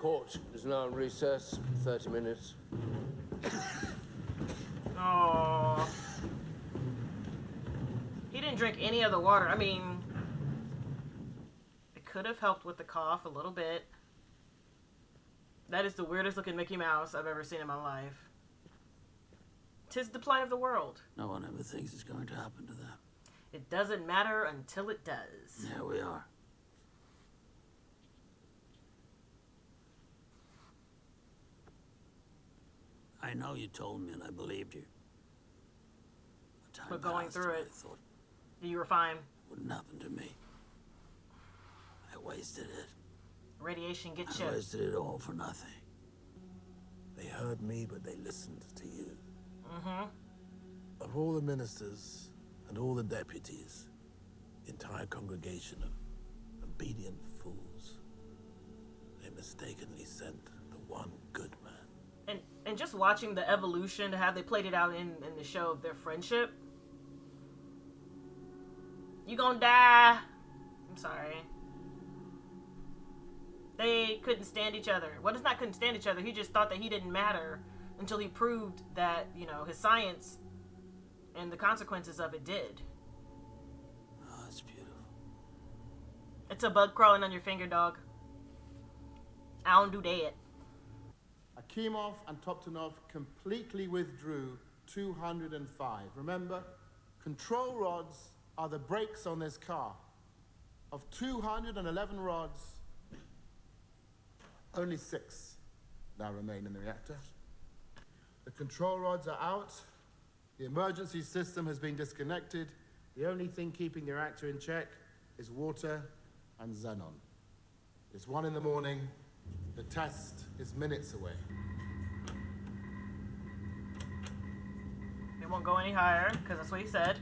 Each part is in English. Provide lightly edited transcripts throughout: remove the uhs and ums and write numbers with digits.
Court is now in recess. 30 minutes. Oh. He didn't drink any of the water. I mean, it could have helped with the cough a little bit. That is the weirdest looking Mickey Mouse I've ever seen in my life. 'Tis the plight of the world. No one ever thinks it's going to happen to them. It doesn't matter until it does. There we are. I know you told me and I believed you. But going through it, I thought you were fine. it wouldn't happen to me. I wasted it. Radiation gets you. I wasted it all for nothing. They heard me, but they listened to you. Mm-hmm. Of all the ministers and all the deputies, the entire congregation of obedient fools, they mistakenly sent the one good man. And just watching the evolution, how they played it out in the show of their friendship. You gonna die. I'm sorry. They couldn't stand each other. Well, it's not couldn't stand each other. He just thought that he didn't matter until he proved that, you know, his science and the consequences of it did. Oh, that's beautiful. It's a bug crawling on your finger, dog. I don't do that. Akimov and Toptonov completely withdrew 205. Remember, control rods are the brakes on this car. Of 211 rods, only 6 now remain in the reactor. The control rods are out. The emergency system has been disconnected. The only thing keeping the reactor in check is water and xenon. It's 1 in the morning. The test is minutes away. It won't go any higher, because that's what he said.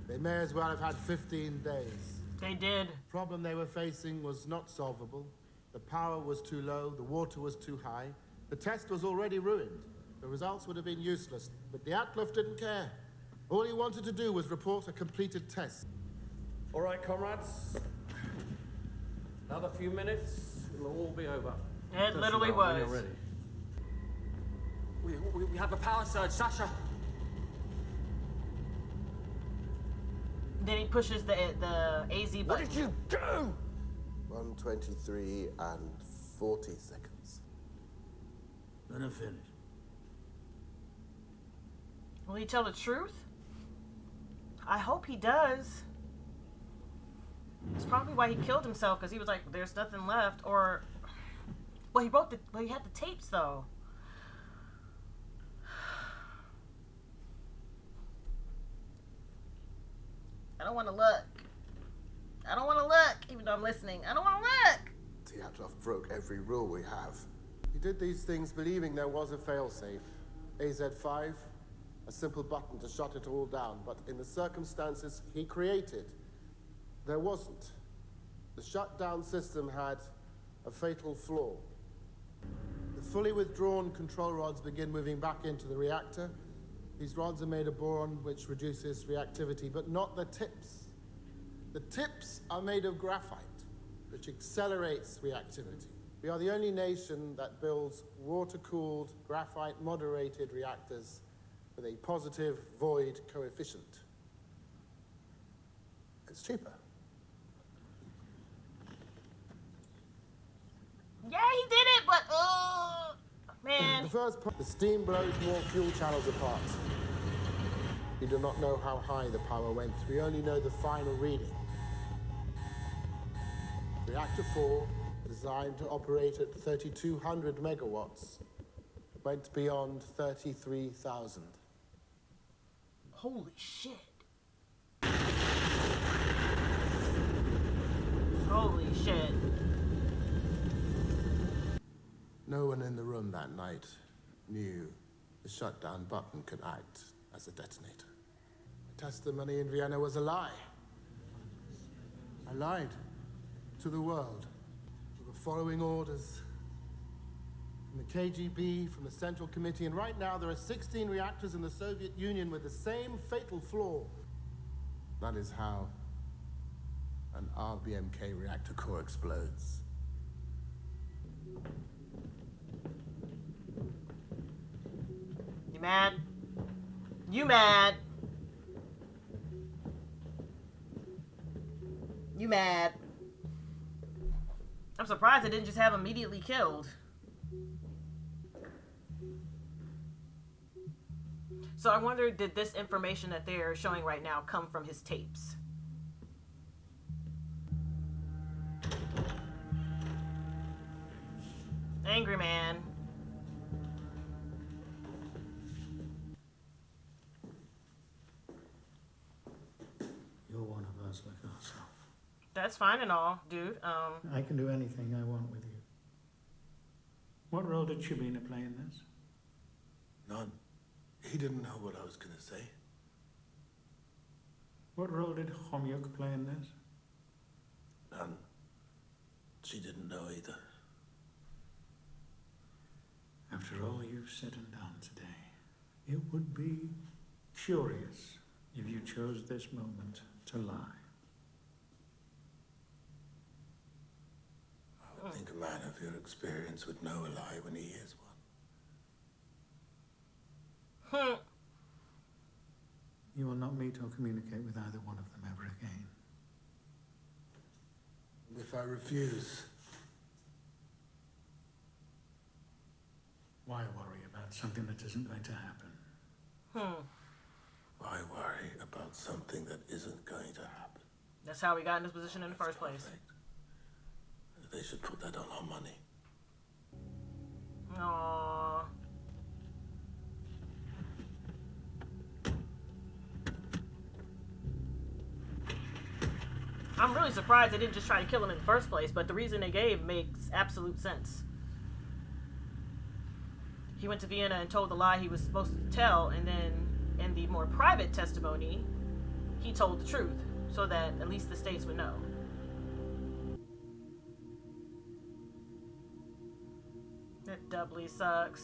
They may as well have had 15 days. They did. The problem they were facing was not solvable. The power was too low, the water was too high. The test was already ruined. The results would have been useless, but the Atloff didn't care. All he wanted to do was report a completed test. All right, comrades. Another few minutes, it'll all be over. It literally was. When you're ready. We have a power surge, Sasha. Then he pushes the AZ button. What did you do? 1:23 and 40 seconds. Gonna finish. Will he tell the truth? I hope he does. It's probably why he killed himself, because he was like, there's nothing left. Or, well, he had the tapes, though. I don't want to look. I don't want to look, even though I'm listening. I don't want to look. Dyatlov broke every rule we have. He did these things believing there was a failsafe. AZ-5, a simple button to shut it all down. But in the circumstances he created, there wasn't. The shutdown system had a fatal flaw. The fully withdrawn control rods begin moving back into the reactor. These rods are made of boron, which reduces reactivity, but not the tips. The tips are made of graphite, which accelerates reactivity. We are the only nation that builds water-cooled, graphite-moderated reactors with a positive void coefficient. It's cheaper. Yeah, he did it, but, man. The first part, the steam blows more fuel channels apart. We do not know how high the power went. We only know the final reading. Reactor 4, designed to operate at 3,200 megawatts, went beyond 33,000. Holy shit. Holy shit. No one in the room that night knew the shutdown button could act as a detonator. The testimony in Vienna was a lie. I lied to the world. We were following orders from the KGB, from the Central Committee, and right now there are 16 reactors in the Soviet Union with the same fatal flaw. That is how an RBMK reactor core explodes. You mad? You mad? You mad? I'm surprised they didn't just have him immediately killed. So I wonder, did this information that they're showing right now come from his tapes? Angry man. You're one of us like ourselves. That's fine and all, dude. I can do anything I want with you. What role did Shabina play in this? None. He didn't know what I was going to say. What role did Homyuk play in this? None. She didn't know either. After all you've said and done today, it would be curious if you chose this moment to lie. I would think a man of your experience would know a lie when he hears one. You will not meet or communicate with either one of them ever again. If I refuse, Why worry about something that isn't going to happen? why worry about something that isn't going to happen? That's how we got in this position in the first place. Perfect. They should put that on our money. Aww. I'm really surprised they didn't just try to kill him in the first place, but the reason they gave makes absolute sense. He went to Vienna and told the lie he was supposed to tell, and then in the more private testimony, he told the truth, so that at least the states would know. It doubly sucks.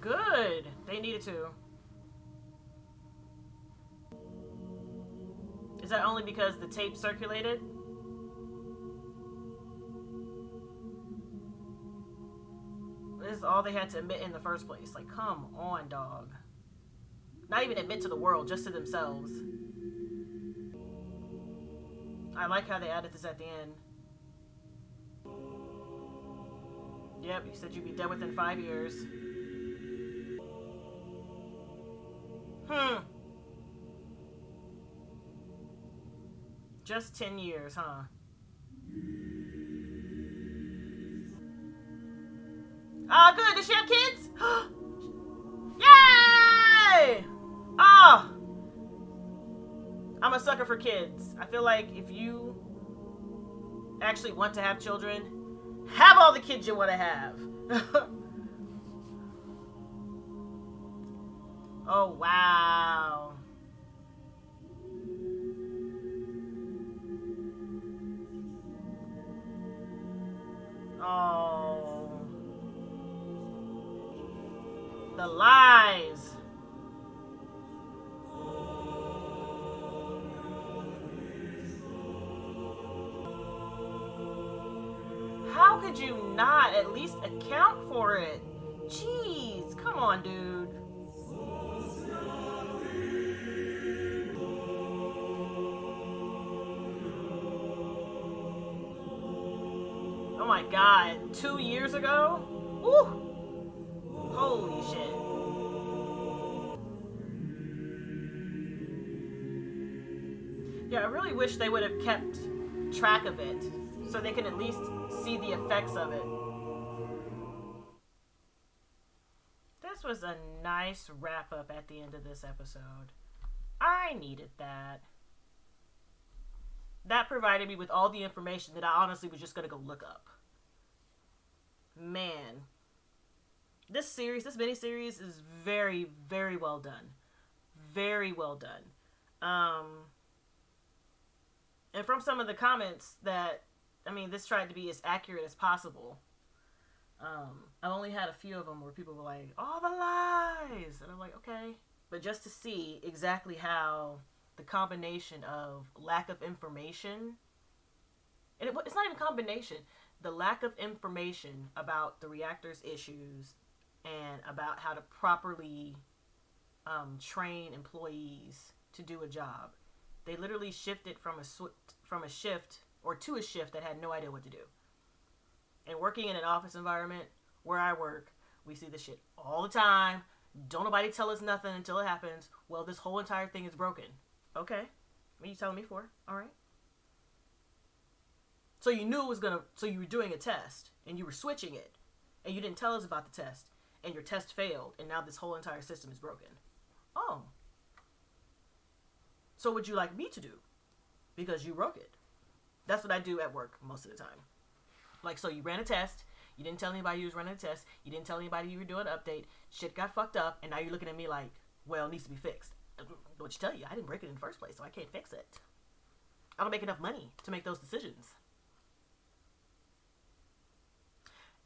Good. They needed to. Is that only because the tape circulated? This is all they had to admit in the first place. Like, come on, dog. Not even admit to the world, just to themselves. I like how they added this at the end. Yep, you said you'd be dead within 5 years. Just 10 years, huh? Oh, good. Does she have kids? Yay! Oh! I'm a sucker for kids. I feel like if you actually want to have children, have all the kids you want to have. Oh, wow. Oh. The lies. How could you not at least account for it? Jeez, come on, dude. Oh my god, 2 years ago? Woo! Holy shit. Yeah, I really wish they would have kept track of it so they can at least see the effects of it. This was a nice wrap up at the end of this episode. I needed that. That provided me with all the information that I honestly was just going to go look up. Man. This series, this miniseries is very, very well done. Very well done. And from some of the comments that, I mean, this tried to be as accurate as possible. I've only had a few of them where people were like, all the lies. And I'm like, okay. But just to see exactly how the combination of lack of information, and it's not even combination, the lack of information about the reactor's issues and about how to properly train employees to do a job. They literally shifted from a shift or to a shift that had no idea what to do. And working in an office environment where I work, we see this shit all the time. Don't nobody tell us nothing until it happens. Well, this whole entire thing is broken. Okay. What are you telling me for? All right. So you knew it was so you were doing a test and you were switching it and you didn't tell us about the test and your test failed and now this whole entire system is broken. Oh. So would you like me to do? Because you broke it. That's what I do at work most of the time. Like, so you ran a test. You didn't tell anybody you was running a test. You didn't tell anybody you were doing an update. Shit got fucked up, and now you're looking at me like, well, it needs to be fixed. What you tell you? I didn't break it in the first place, so I can't fix it. I don't make enough money to make those decisions.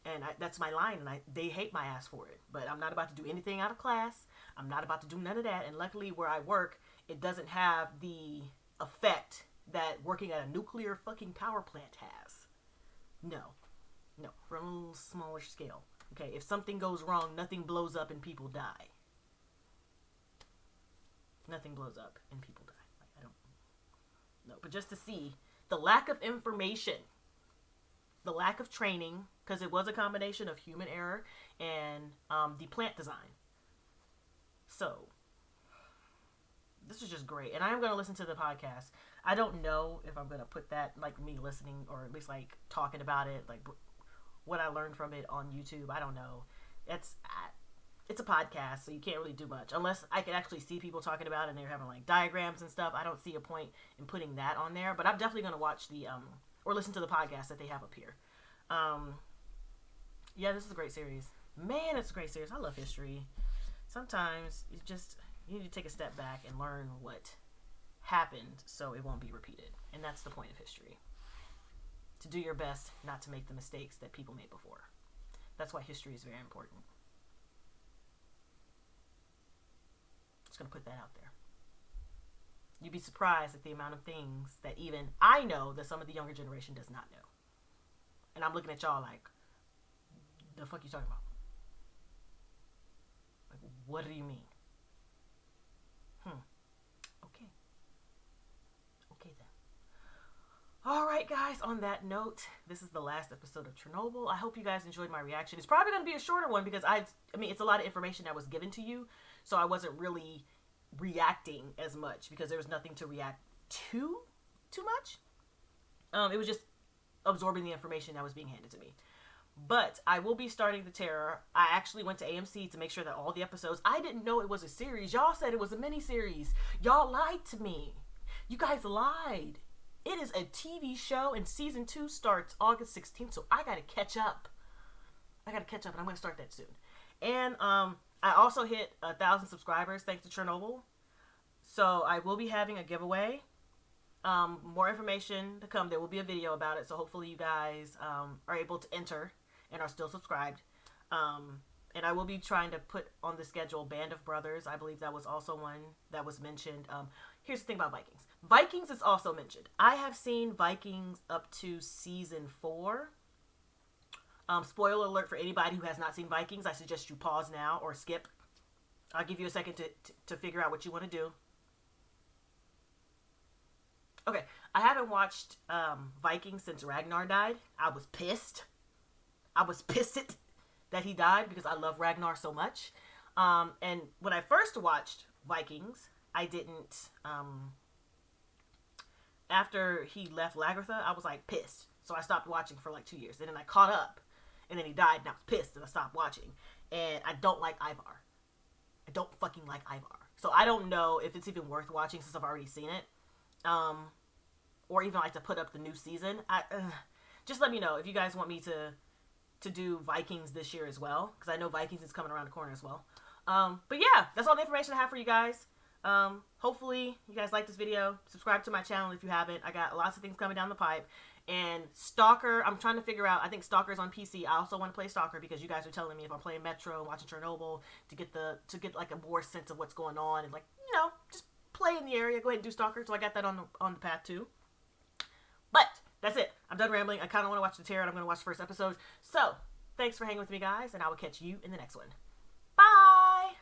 And that's my line, and they hate my ass for it. But I'm not about to do anything out of class. I'm not about to do none of that. And luckily, where I work, it doesn't have the effect that working at a nuclear fucking power plant has. No. We're on a little smaller scale. Okay, if something goes wrong, nothing blows up and people die. Nothing blows up and people die. Like, I don't know. But just to see the lack of information, the lack of training, because it was a combination of human error and the plant design. So, this is just great. And I am going to listen to the podcast. I don't know if I'm going to put that, like, me listening, or at least, like, talking about it, like, what I learned from it on YouTube. I don't know. It's a podcast, so you can't really do much. Unless I can actually see people talking about it and they're having, like, diagrams and stuff. I don't see a point in putting that on there. But I'm definitely going to watch or listen to the podcast that they have up here. Yeah, this is a great series. Man, it's a great series. I love history. Sometimes you need to take a step back and learn what happened so it won't be repeated. And that's the point of history. To do your best not to make the mistakes that people made before. That's why history is very important. Just going to put that out there. You'd be surprised at the amount of things that even I know that some of the younger generation does not know. And I'm looking at y'all like, the fuck you talking about? Like, what do you mean? Okay then. Alright guys, on that note, this is the last episode of Chernobyl. I hope you guys enjoyed my reaction. It's probably going to be a shorter one because I mean, it's a lot of information that was given to you. So I wasn't really reacting as much because there was nothing to react to too much. It was just absorbing the information that was being handed to me. But I will be starting The Terror. I actually went to AMC to make sure that all the episodes... I didn't know it was a series. Y'all said it was a mini-series. Y'all lied to me. You guys lied. It is a TV show, and season 2 starts August 16th, so I gotta catch up. And I'm gonna start that soon. And I also hit 1,000 subscribers thanks to Chernobyl. So I will be having a giveaway. More information to come. There will be a video about it, so hopefully you guys are able to enter and are still subscribed. And I will be trying to put on the schedule Band of Brothers. I believe that was also one that was mentioned. Here's the thing about Vikings. Vikings is also mentioned. I have seen Vikings up to season 4. Spoiler alert for anybody who has not seen Vikings. I suggest you pause now or skip. I'll give you a second to figure out what you want to do. Okay, I haven't watched Vikings since Ragnar died. I was pissed. I was pissed that he died because I love Ragnar so much. And when I first watched Vikings, I didn't... after he left Lagertha, I was like pissed. So I stopped watching for like 2 years. And then I caught up. And then he died and I was pissed and I stopped watching. And I don't like Ivar. I don't fucking like Ivar. So I don't know if it's even worth watching since I've already seen it. Or even like to put up the new season. Just let me know if you guys want me to do Vikings this year as well. Because I know Vikings is coming around the corner as well. But yeah, that's all the information I have for you guys. Hopefully you guys like this video. Subscribe to my channel if you haven't. I got lots of things coming down the pipe. And Stalker, I'm trying to figure out. I think Stalker's on PC. I also want to play Stalker because you guys are telling me if I'm playing Metro and watching Chernobyl to get like a more sense of what's going on and like just play in the area. Go ahead and do Stalker. So I got that on the path too. But that's it. I'm done rambling. I kind of want to watch The Terror, and I'm going to watch the first episode. So thanks for hanging with me, guys, and I will catch you in the next one. Bye.